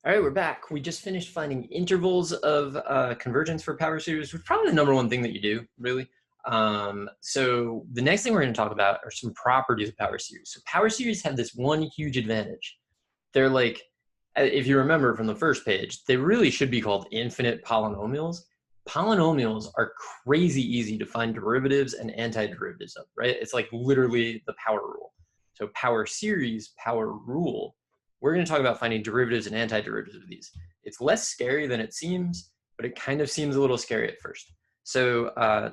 All right, we're back. We just finished finding intervals of convergence for power series, which is probably the number one thing that you do, really. So the next thing we're going to talk about are some properties of power series. So power series have this one huge advantage. They're like, if you remember from the first page, they really should be called infinite polynomials. Polynomials are crazy easy to find derivatives and antiderivatives of, right? It's like literally the power rule. So power series, power rule, we're going to talk about finding derivatives and antiderivatives of these. It's less scary than it seems, but it kind of seems a little scary at first. So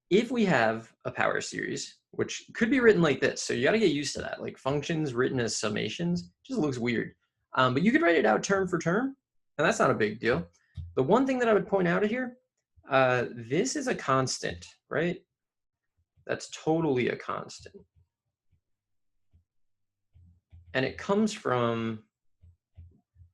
if we have a power series, which could be written like this, so you got to get used to that, like functions written as summations, just looks weird. But you could write it out term for term, and that's not a big deal. The one thing that I would point out here, this is a constant, right? That's totally a constant. And it comes from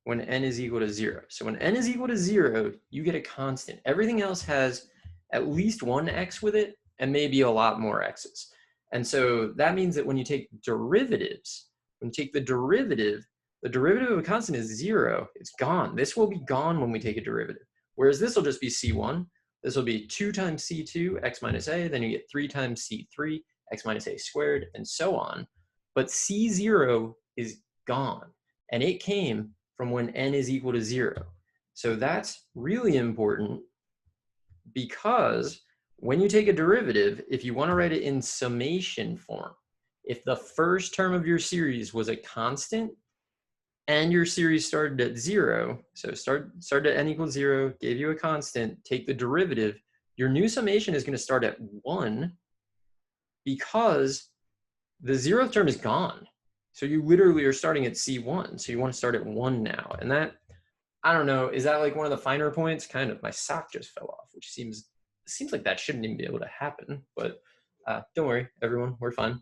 when n is equal to 0. So when n is equal to 0, you get a constant. Everything else has at least one x with it and maybe a lot more x's. And so that means that when you take derivatives, when you take the derivative of a constant is 0. It's gone. This will be gone when we take a derivative. Whereas this will just be c1. This will be 2 times c2, x minus a. Then you get 3 times c3, x minus a squared, and so on. But c0 is gone. And it came from when n is equal to 0. So that's really important because when you take a derivative, if you want to write it in summation form, if the first term of your series was a constant and your series started at 0, so started at n equals 0, gave you a constant, take the derivative, your new summation is going to start at 1 because the 0th term is gone. So you literally are starting at C1. So you want to start at 1 now. And that, I don't know, is that like one of the finer points? Kind of. My sock just fell off, which seems like that shouldn't even be able to happen. But don't worry, everyone, we're fine.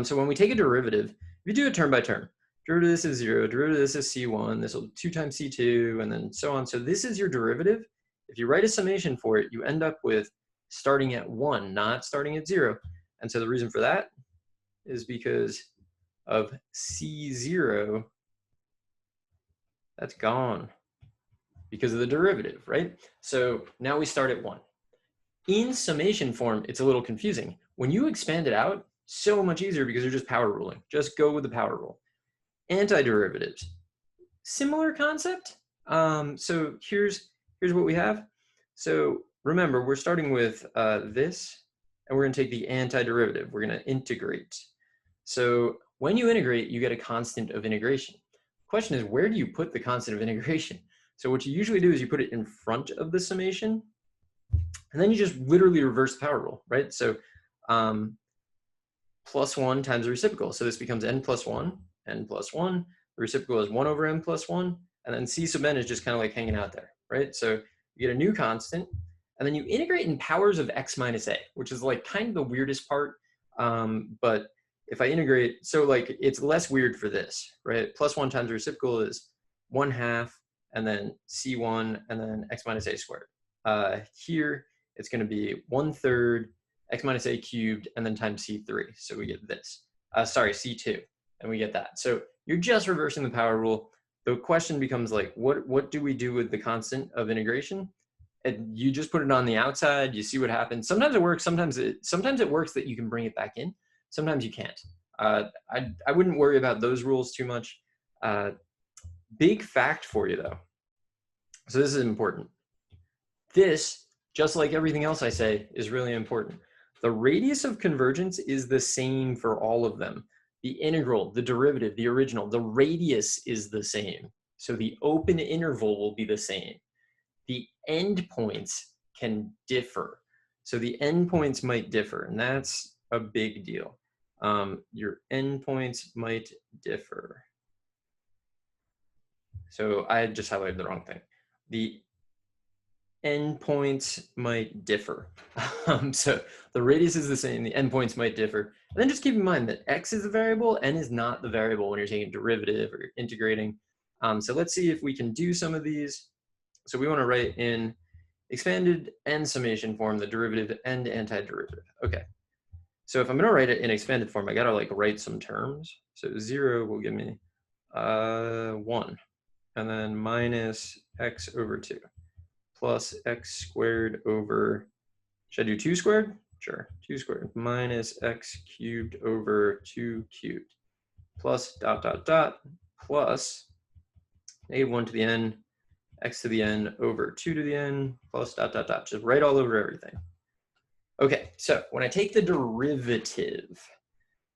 So when we take a derivative, we do it term by term. Derivative of this is 0, derivative of this is C1, this will be 2 times C2, and then so on. So this is your derivative. If you write a summation for it, you end up with starting at 1, not starting at 0. And so the reason for that is because of C0, that's gone because of the derivative, right? So now we start at 1. In summation form, it's a little confusing. When you expand it out, so much easier because you're just power ruling. Just go with the power rule. Antiderivatives, similar concept. So here's what we have. So remember, we're starting with this, and we're going to take the antiderivative. We're going to integrate. So when you integrate, you get a constant of integration. The question is, where do you put the constant of integration? So what you usually do is you put it in front of the summation, and then you just literally reverse the power rule, right? So plus 1 times the reciprocal. So this becomes n plus 1, n plus 1. The reciprocal is 1 over n plus 1. And then c sub n is just kind of like hanging out there, right? So you get a new constant. And then you integrate in powers of x minus a, which is like kind of the weirdest part. But if I integrate, so like it's less weird for this, right? Plus 1 times the reciprocal is 1/2, and then c1, and then x minus a squared. Here, it's going to be 1/3 x minus a cubed, and then times c3. So we get this. Sorry, c2, and we get that. So you're just reversing the power rule. The question becomes like, what do we do with the constant of integration? And you just put it on the outside. You see what happens. Sometimes it works. Sometimes it works that you can bring it back in. Sometimes you can't. I wouldn't worry about those rules too much. Big fact for you though. So this is important. This, just like everything else I say, is really important. The radius of convergence is the same for all of them. The integral, the derivative, the original, the radius is the same. So the open interval will be the same. The endpoints can differ. So the endpoints might differ, and that's a big deal. Your endpoints might differ. So I just highlighted the wrong thing. The endpoints might differ. So the radius is the same, the endpoints might differ. And then just keep in mind that x is the variable, n is not the variable when you're taking derivative or integrating. So let's see if we can do some of these. So we want to write in expanded and summation form the derivative and antiderivative. Okay. So if I'm going to write it in expanded form, I got to like write some terms. So 0 will give me 1. and then minus x over 2 plus x squared over, should I do 2 squared? Sure, 2 squared minus x cubed over 2 cubed plus dot dot dot plus negative 1 to the n x to the n over 2 to the n plus dot dot dot, just right all over everything. Okay, so when I take the derivative,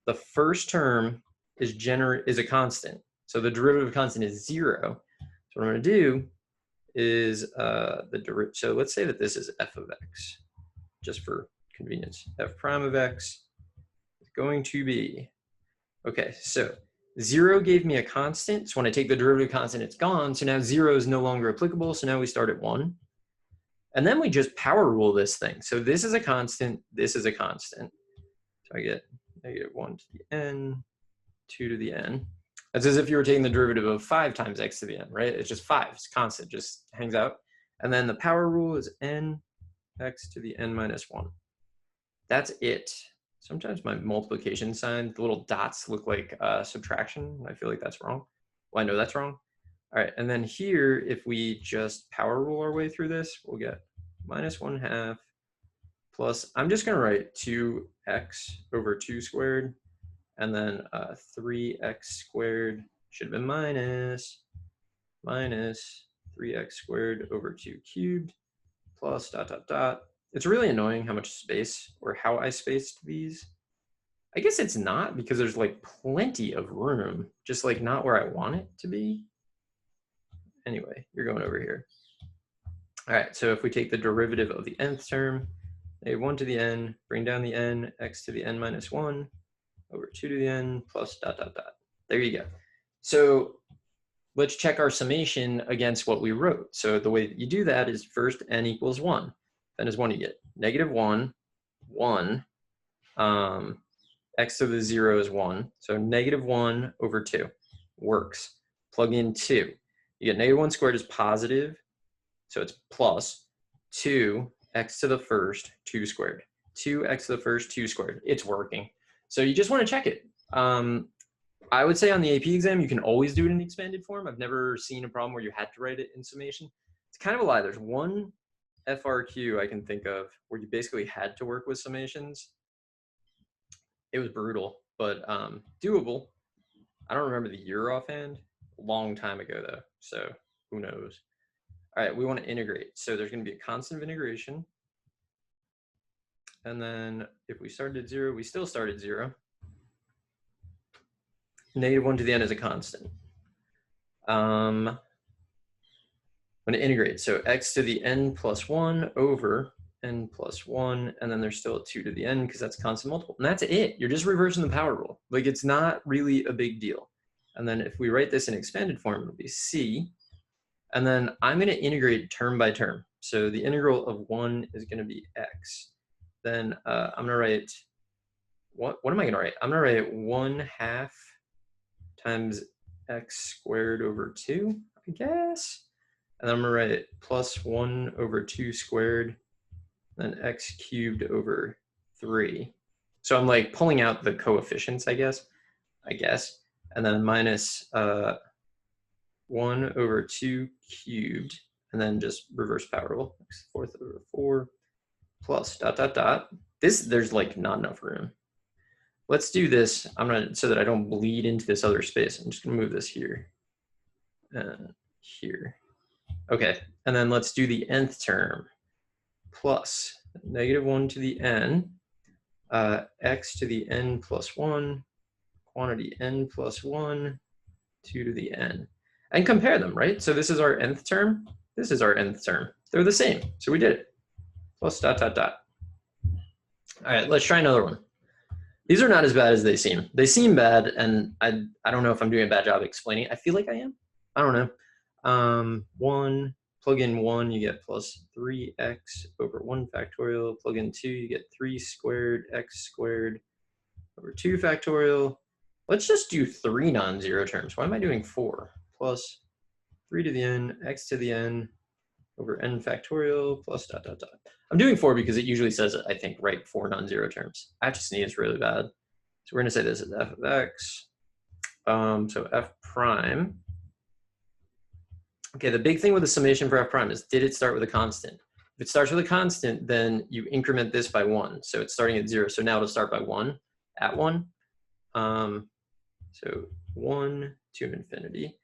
the first term is a constant. So the derivative constant is 0. So what I'm going to do is so let's say that this is f of x, just for convenience. F prime of x is going to be, okay, so 0 gave me a constant. So when I take the derivative constant, it's gone. So now 0 is no longer applicable. So now we start at 1. And then we just power rule this thing. So this is a constant. This is a constant. So I get negative 1 to the n, 2 to the n. That's as if you were taking the derivative of 5 times x to the n, right? It's just 5. It's constant. Just hangs out. And then the power rule is n x to the n minus 1. That's it. Sometimes my multiplication sign, the little dots look like subtraction. I feel like that's wrong. Well, I know that's wrong. All right, and then here, if we just power rule our way through this, we'll get minus 1/2 plus, I'm just gonna write 2x over 2 squared, and then 3x squared should have been minus 3x squared over 2 cubed plus dot dot dot. It's really annoying how much space, or how I spaced these. I guess it's not, because there's like plenty of room, just like not where I want it to be. Anyway, you're going over here. All right, so if we take the derivative of the nth term, negative 1 to the n, bring down the n, x to the n minus 1 over 2 to the n plus dot dot dot. There you go. So let's check our summation against what we wrote. So the way that you do that is first n equals 1. Then is 1 you get. Negative 1, 1, x to the 0 is 1. So negative 1 over 2 works. Plug in 2. You get negative 1 squared is positive, so it's plus 2x to the first 2 squared. 2x to the first 2 squared. It's working. So you just want to check it. I would say on the AP exam, you can always do it in the expanded form. I've never seen a problem where you had to write it in summation. It's kind of a lie. There's one FRQ I can think of where you basically had to work with summations. It was brutal, but doable. I don't remember the year offhand. A long time ago, though, so who knows. All right, we want to integrate. So there's going to be a constant of integration. And then if we started at 0, we still start at 0. Negative 1 to the n is a constant. I'm going to integrate. So x to the n plus 1 over n plus 1, and then there's still a 2 to the n because that's constant multiple. And that's it. You're just reversing the power rule. Like, it's not really a big deal. And then if we write this in expanded form, it'll be c. And then I'm going to integrate term by term. So the integral of 1 is going to be x. Then I'm going to write, what am I going to write? I'm going to write 1/2 times x squared over 2, I guess. And then I'm going to write plus 1 over 2 squared, then x cubed over 3. So I'm like pulling out the coefficients, I guess. And then minus 1 over 2 cubed, and then just reverse power rule, x fourth over 4 plus dot dot dot. There's like not enough room. Let's do this. I'm gonna, so that I don't bleed into this other space, I'm just gonna move this here and here. Okay, and then let's do the nth term plus negative 1 to the n, x to the n plus 1, quantity n plus 1, 2 to the n. And compare them, right? So this is our nth term. This is our nth term. They're the same. So we did it. Plus dot dot dot. All right, let's try another one. These are not as bad as they seem. They seem bad, and I don't know if I'm doing a bad job explaining. I feel like I am. I don't know. 1, plug in 1, you get plus 3x over 1 factorial. Plug in 2, you get 3 squared x squared over 2 factorial. Let's just do 3 non-zero terms. Why am I doing 4? Plus 3 to the n, x to the n over n factorial plus dot dot dot. I'm doing 4 because it usually says, I think, write 4 non-zero terms. I just sneeze really bad. So we're going to say this is f of x. So f prime Okay, the big thing with the summation for f prime is, did it start with a constant? If it starts with a constant, then you increment this by 1. So it's starting at 0. So now it'll start by 1, at 1. So 1 to infinity.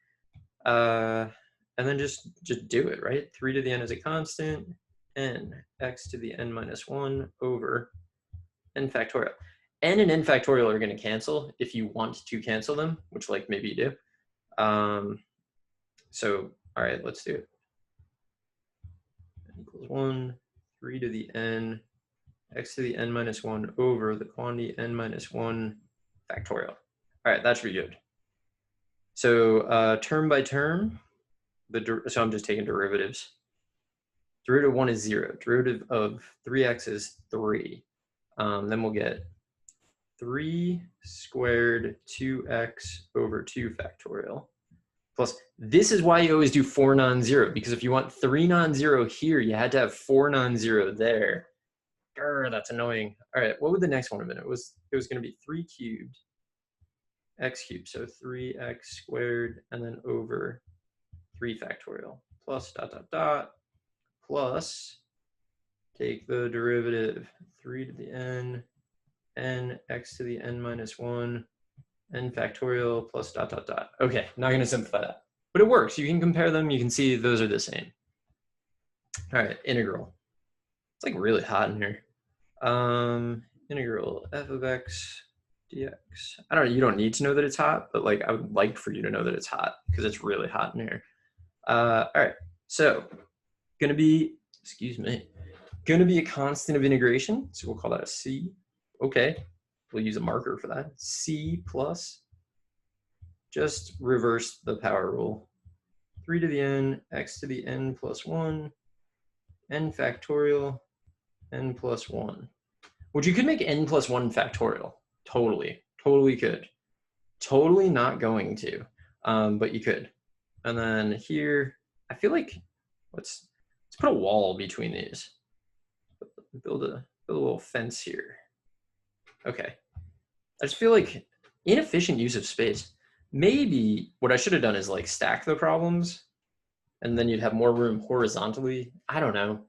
And then just do it, right? 3 to the n is a constant, n, x to the n minus 1 over n factorial. N and n factorial are going to cancel if you want to cancel them, which like maybe you do. So, all right, let's do it. N equals 1, 3 to the n, x to the n minus 1 over the quantity n minus 1 factorial. All right, that's pretty good. So term by term, so I'm just taking derivatives. Derivative of 1 is 0. Derivative of 3x is 3. Then we'll get 3 squared 2x over 2 factorial. Plus, this is why you always do 4 non-zero, because if you want 3 non-zero here, you had to have 4 non-zero there. Grr, that's annoying. All right, what would the next one have been? It was going to be 3 cubed x cubed, so 3x squared, and then over 3 factorial, plus dot, dot, dot, plus, take the derivative, 3 to the n, n, x to the n minus 1, n factorial, plus dot, dot, dot. Okay, not going to simplify that. But it works. You can compare them. You can see those are the same. All right, integral. It's like really hot in here. Integral f of x dx. I don't know, you don't need to know that it's hot, but like I would like for you to know that it's hot because it's really hot in here. All right, so gonna be, gonna be a constant of integration. So we'll call that a c. Okay, we'll use a marker for that. C plus, just reverse the power rule. 3 to the n, x to the n plus 1, n factorial, n plus 1. Which you could make n plus 1 factorial. Totally could. Totally not going to, but you could. And then here, I feel like, let's put a wall between these. Build a little fence here. Okay. I just feel like inefficient use of space. Maybe what I should have done is like stack the problems and then you'd have more room horizontally. I don't know.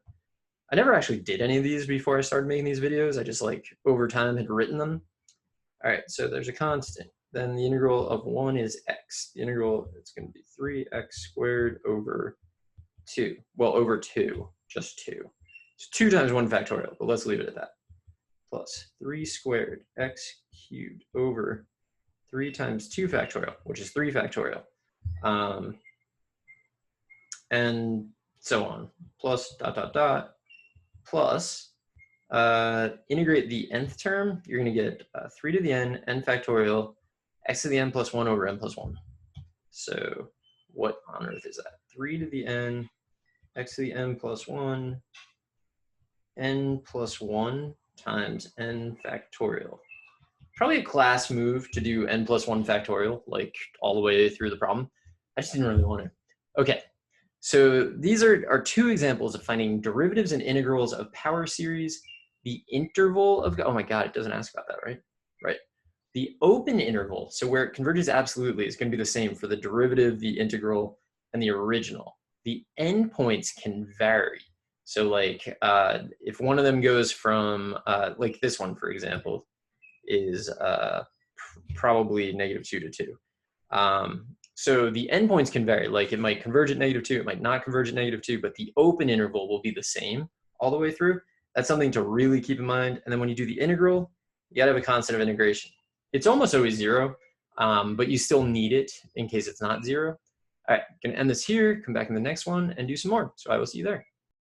I never actually did any of these before I started making these videos. I just like over time had written them. All right, so there's a constant. Then the integral of 1 is x. The integral, it's going to be 3x squared over 2. Well, over 2, just 2. It's 2 times 1 factorial, but let's leave it at that. Plus 3 squared x cubed over 3 times 2 factorial, which is 3 factorial. And so on. Plus dot, dot, dot. Plus, integrate the nth term, you're going to get 3 to the n, n factorial, x to the n plus 1 over n plus 1. So what on earth is that? 3 to the n, x to the n plus 1, n plus 1 times n factorial. Probably a class move to do n plus 1 factorial, like all the way through the problem. I just didn't really want to. Okay. So these are 2 examples of finding derivatives and integrals of power series. The interval of, oh my God, it doesn't ask about that, right? Right. The open interval, so where it converges absolutely, is going to be the same for the derivative, the integral, and the original. The endpoints can vary. So like if one of them goes from, like this one, for example, is probably -2 to 2. So the endpoints can vary, like it might converge at -2, it might not converge at -2, but the open interval will be the same all the way through. That's something to really keep in mind. And then when you do the integral, you gotta have a constant of integration. It's almost always 0, but you still need it in case it's not 0. All right, gonna end this here, come back in the next one and do some more. So I will see you there.